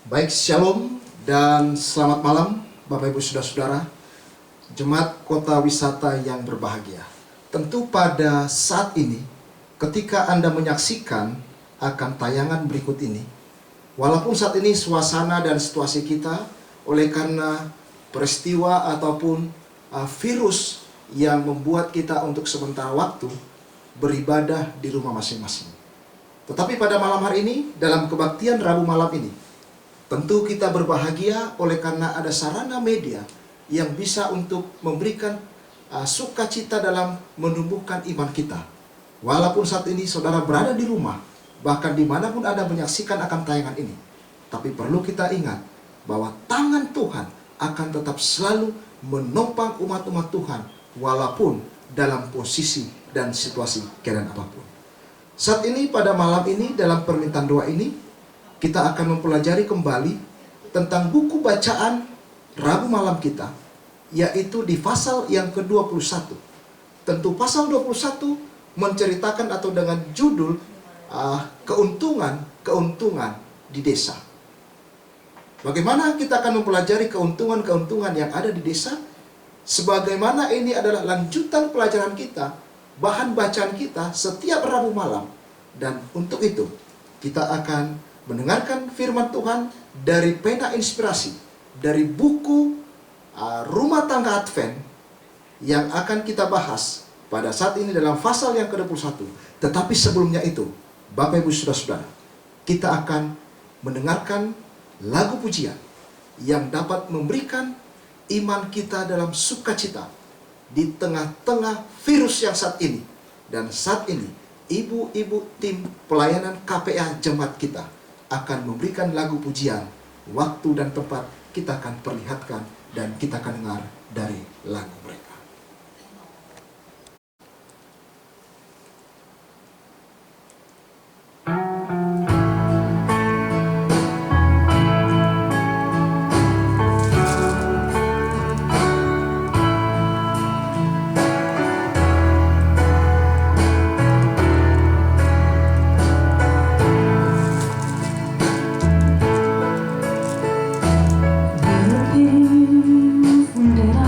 Baik, shalom dan selamat malam Bapak Ibu Saudara-saudara, Jemaat Kota Wisata yang berbahagia. Tentu pada saat ini, ketika Anda menyaksikan akan tayangan berikut ini, walaupun saat ini suasana dan situasi kita oleh karena peristiwa ataupun virus yang membuat kita untuk sementara waktu beribadah di rumah masing-masing. Tetapi pada malam hari ini, dalam kebaktian Rabu malam ini, tentu kita berbahagia oleh karena ada sarana media yang bisa untuk memberikan sukacita dalam menumbuhkan iman kita. Walaupun saat ini saudara berada di rumah, bahkan dimanapun Anda menyaksikan akan tayangan ini, tapi perlu kita ingat bahwa tangan Tuhan akan tetap selalu menopang umat-umat Tuhan, walaupun dalam posisi dan situasi keadaan apapun. Saat ini pada malam ini dalam permintaan doa ini, kita akan mempelajari kembali tentang buku bacaan Rabu malam kita, yaitu di pasal yang ke-21. Tentu pasal 21 menceritakan atau dengan judul keuntungan di desa. Bagaimana kita akan mempelajari keuntungan-keuntungan yang ada di desa? Sebagaimana ini adalah lanjutan pelajaran kita, bahan bacaan kita setiap Rabu malam. Dan untuk itu, kita akan mendengarkan firman Tuhan dari pena inspirasi, dari buku Rumah Tangga Advent yang akan kita bahas pada saat ini dalam pasal yang ke-21. Tetapi sebelumnya itu, Bapak Ibu Saudara-saudara, kita akan mendengarkan lagu pujian yang dapat memberikan iman kita dalam sukacita di tengah-tengah virus yang saat ini. Dan saat ini, ibu-ibu tim pelayanan KPA jemaat kita akan memberikan lagu pujian. Waktu dan tempat kita akan perlihatkan dan kita akan dengar dari lagu mereka. Bendera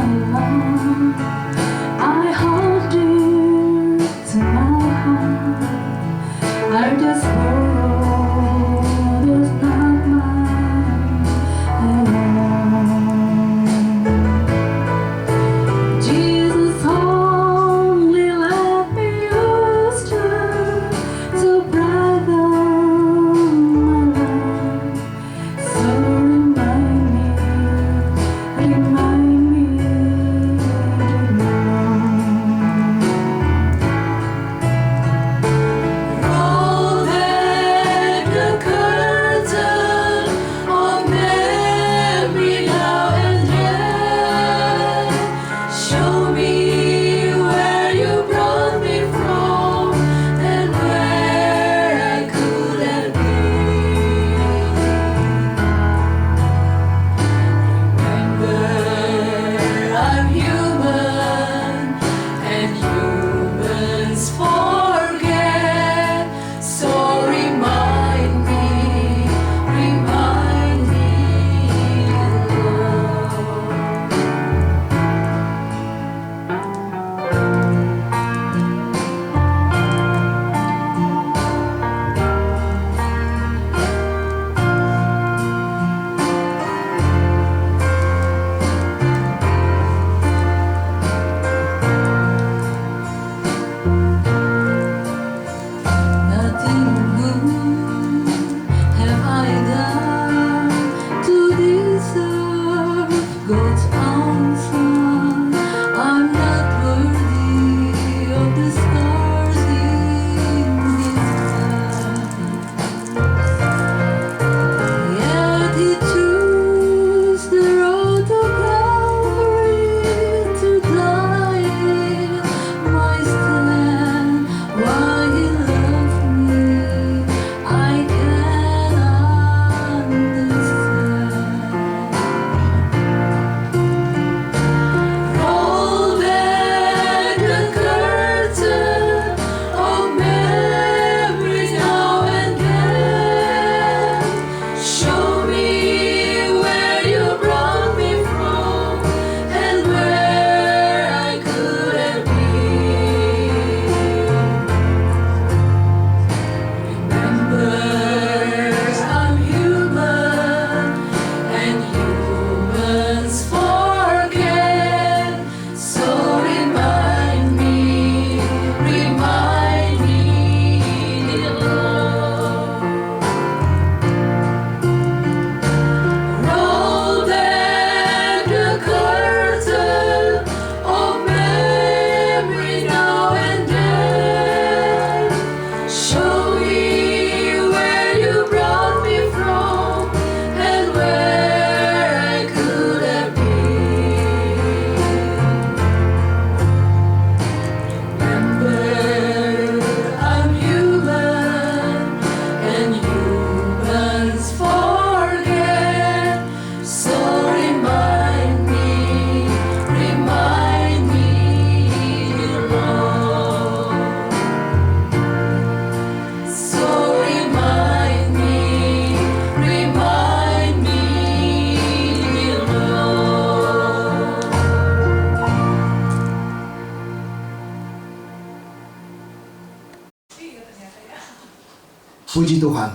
Tuhan,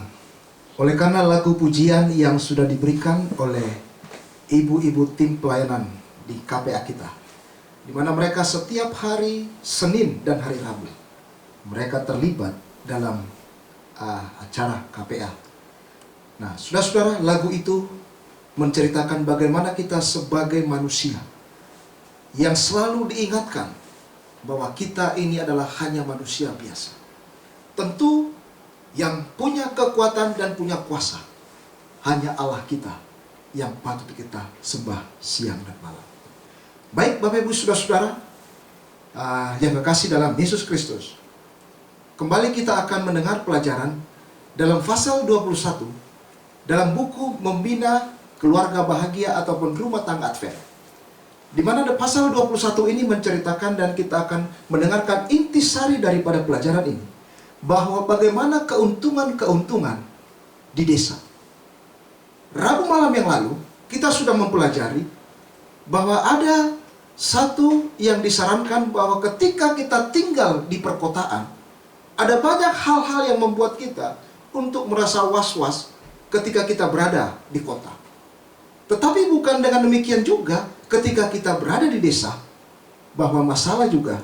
oleh karena lagu pujian yang sudah diberikan oleh ibu-ibu tim pelayanan di KPA kita, di mana mereka setiap hari Senin dan hari Rabu mereka terlibat dalam acara KPA. Nah, saudara-saudara, lagu itu menceritakan bagaimana kita sebagai manusia yang selalu diingatkan bahwa kita ini adalah hanya manusia biasa. Tentu yang punya kekuatan dan punya kuasa hanya Allah kita yang patut kita sembah siang dan malam. Baik Bapak Ibu saudara-saudara yang kekasih dalam Yesus Kristus, kembali kita akan mendengar pelajaran dalam pasal 21 dalam buku Membina Keluarga Bahagia ataupun Rumah Tangga Advent, di mana pasal 21 ini menceritakan dan kita akan mendengarkan intisari daripada pelajaran ini, bahwa bagaimana keuntungan-keuntungan di desa. Rabu malam yang lalu kita sudah mempelajari bahwa ada satu yang disarankan bahwa ketika kita tinggal di perkotaan, ada banyak hal-hal yang membuat kita untuk merasa was-was ketika kita berada di kota. Tetapi bukan dengan demikian juga ketika kita berada di desa, bahwa masalah juga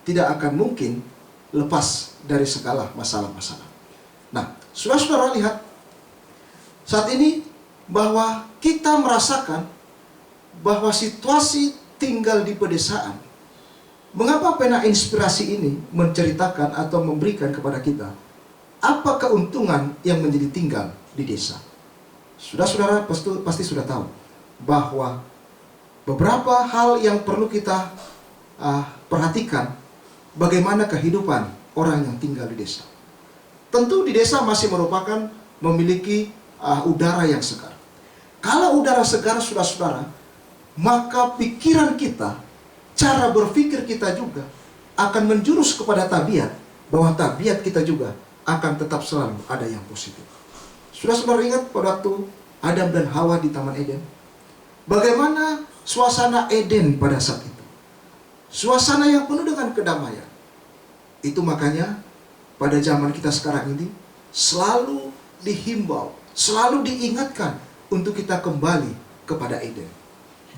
tidak akan mungkin lepas dari segala masalah-masalah. Nah, saudara-saudara lihat, saat ini bahwa kita merasakan bahwa situasi tinggal di pedesaan. Mengapa pena inspirasi ini menceritakan atau memberikan kepada kita apa keuntungan yang menjadi tinggal di desa? Saudara-saudara pasti sudah tahu bahwa beberapa hal yang perlu kita perhatikan bagaimana kehidupan orang yang tinggal di desa. Tentu di desa masih merupakan memiliki udara yang segar. Kalau udara segar, saudara-saudara, maka pikiran kita, cara berpikir kita juga akan menjurus kepada tabiat, bahwa tabiat kita juga akan tetap selalu ada yang positif. Saudara-saudara ingat pada waktu Adam dan Hawa di Taman Eden, bagaimana suasana Eden pada saat itu? Suasana yang penuh dengan kedamaian. Itu makanya pada zaman kita sekarang ini selalu dihimbau, selalu diingatkan untuk kita kembali kepada Eden.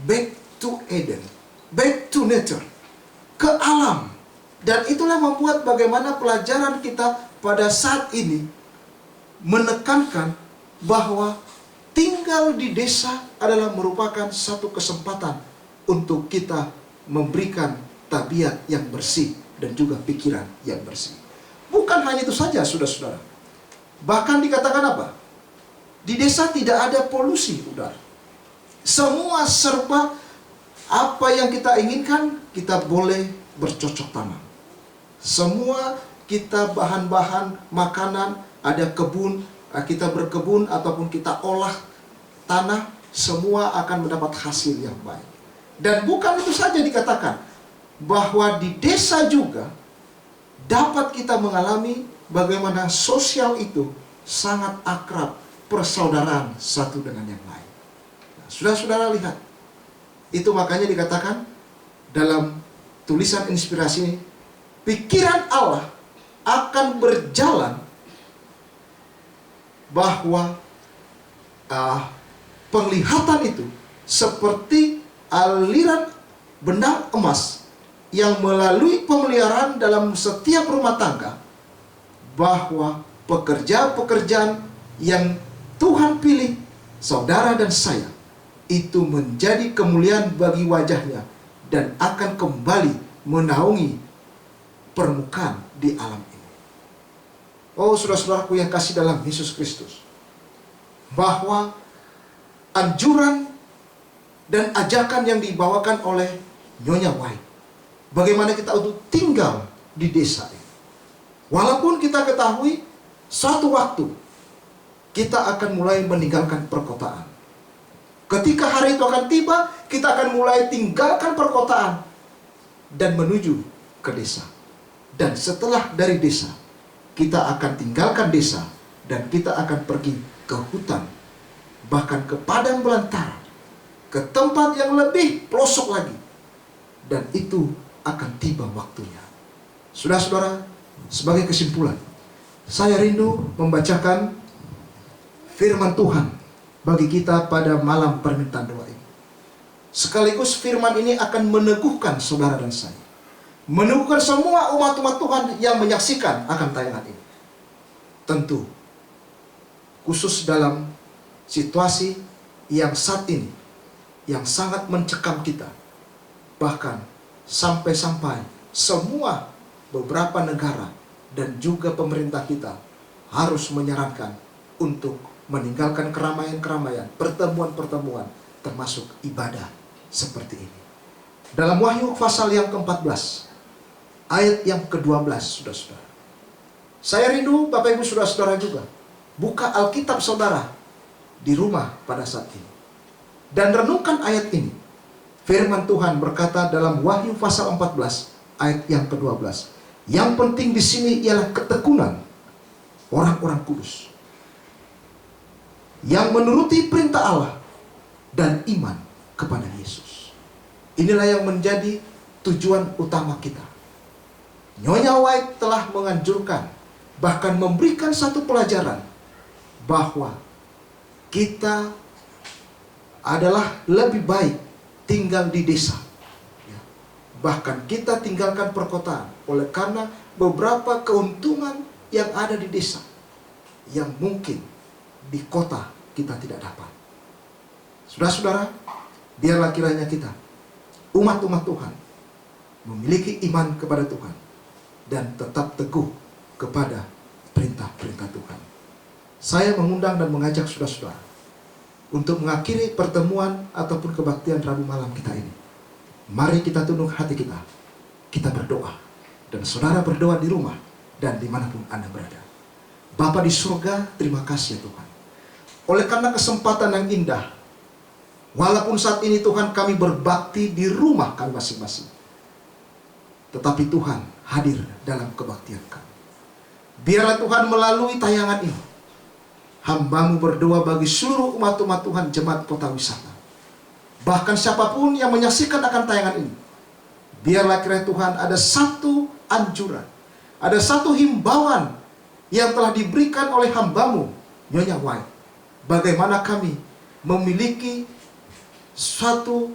Back to Eden, back to nature, ke alam. Dan itulah membuat bagaimana pelajaran kita pada saat ini menekankan bahwa tinggal di desa adalah merupakan satu kesempatan untuk kita memberikan tabiat yang bersih dan juga pikiran yang bersih. Bukan hanya itu saja, saudara-saudara. Bahkan dikatakan apa? Di desa tidak ada polusi udara. Semua serba apa yang kita inginkan, kita boleh bercocok tanam. Semua kita bahan-bahan makanan, ada kebun, kita berkebun ataupun kita olah tanah, semua akan mendapat hasil yang baik. Dan bukan itu saja dikatakan, bahwa di desa juga dapat kita mengalami bagaimana sosial itu sangat akrab, persaudaraan satu dengan yang lain. Nah, saudara-saudara lihat, itu makanya dikatakan dalam tulisan inspirasi ini, pikiran Allah akan berjalan bahwa penglihatan itu seperti aliran benang emas yang melalui pemeliharaan dalam setiap rumah tangga, bahwa pekerjaan-pekerjaan yang Tuhan pilih saudara dan saya itu menjadi kemuliaan bagi wajahnya dan akan kembali menaungi permukaan di alam ini. Oh saudara-saudaraku yang kasih dalam Yesus Kristus, bahwa anjuran dan ajakan yang dibawakan oleh Nyonya White, bagaimana kita untuk tinggal di desa ini. Walaupun kita ketahui suatu waktu kita akan mulai meninggalkan perkotaan. Ketika hari itu akan tiba, kita akan mulai tinggalkan perkotaan dan menuju ke desa. Dan setelah dari desa, kita akan tinggalkan desa dan kita akan pergi ke hutan, bahkan ke padang belantara, ke tempat yang lebih pelosok lagi. Dan itu akan tiba waktunya. Saudara-saudara, sebagai kesimpulan, Saya rindu membacakan firman Tuhan bagi kita pada malam permintaan doa ini. Sekaligus firman ini akan meneguhkan saudara dan saya, meneguhkan semua umat-umat Tuhan yang menyaksikan akan tayangan ini. Tentu khusus dalam situasi yang saat ini yang sangat mencekam kita, bahkan sampai-sampai semua beberapa negara dan juga pemerintah kita harus menyarankan untuk meninggalkan keramaian-keramaian, pertemuan-pertemuan, termasuk ibadah seperti ini. Dalam Wahyu pasal yang ke-14 ayat yang ke-12, saudara-saudara, saya rindu Bapak Ibu saudara-saudara juga buka Alkitab saudara di rumah pada saat ini dan renungkan ayat ini. Firman Tuhan berkata dalam Wahyu pasal 14 ayat yang ke-12, yang penting di sini ialah ketekunan orang-orang kudus yang menuruti perintah Allah dan iman kepada Yesus. Inilah yang menjadi tujuan utama kita. Nyonya White telah menganjurkan, bahkan memberikan satu pelajaran, bahwa kita adalah lebih baik tinggal di desa. Bahkan kita tinggalkan perkotaan oleh karena beberapa keuntungan yang ada di desa yang mungkin di kota kita tidak dapat. Saudara-saudara, biarlah kiranya kita, umat-umat Tuhan, memiliki iman kepada Tuhan dan tetap teguh kepada perintah-perintah Tuhan. Saya mengundang dan mengajak saudara-saudara untuk mengakhiri pertemuan ataupun kebaktian Rabu malam kita ini. Mari kita tunduk hati kita, kita berdoa, dan saudara berdoa di rumah dan dimanapun Anda berada. Bapa di surga, terima kasih ya Tuhan, oleh karena kesempatan yang indah. Walaupun saat ini Tuhan kami berbakti di rumah kami masing-masing, tetapi Tuhan hadir dalam kebaktian kami. Biarlah Tuhan melalui tayangan ini, hamba-Mu berdoa bagi seluruh umat-umat Tuhan Jemaat Kota Wisata. Bahkan siapapun yang menyaksikan akan tayangan ini, biarlah kiranya Tuhan ada satu anjuran, ada satu himbauan yang telah diberikan oleh hamba-Mu Nyonya White, bagaimana kami memiliki suatu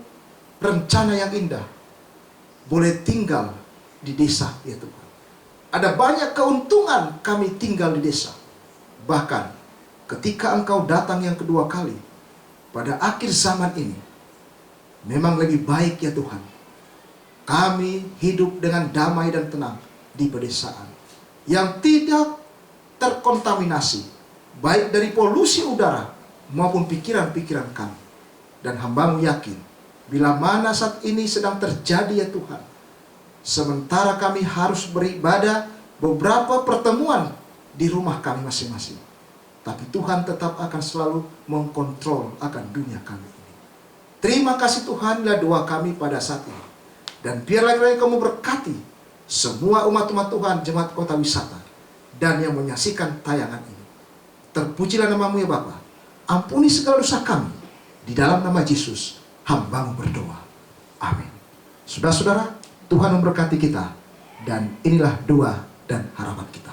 rencana yang indah, boleh tinggal di desa ya Tuhan. Ada banyak keuntungan kami tinggal di desa. Bahkan ketika Engkau datang yang kedua kali pada akhir zaman ini, memang lebih baik ya Tuhan, kami hidup dengan damai dan tenang di pedesaan yang tidak terkontaminasi baik dari polusi udara maupun pikiran-pikiran kami. Dan hamba-Mu yakin, bila mana saat ini sedang terjadi ya Tuhan, sementara kami harus beribadah beberapa pertemuan di rumah kami masing-masing, tapi Tuhan tetap akan selalu mengkontrol akan dunia kami ini. Terima kasih Tuhan, inilah doa kami pada saat ini. Dan biarlah kiranya Kamu berkati semua umat-umat Tuhan Jemaat Kota Wisata dan yang menyaksikan tayangan ini. Terpujilah nama-Mu ya Bapa. Ampuni segala dosa kami. Di dalam nama Yesus, hamba-Mu berdoa. Amin. Saudara-saudara, Tuhan memberkati kita. Dan inilah doa dan harapan kita.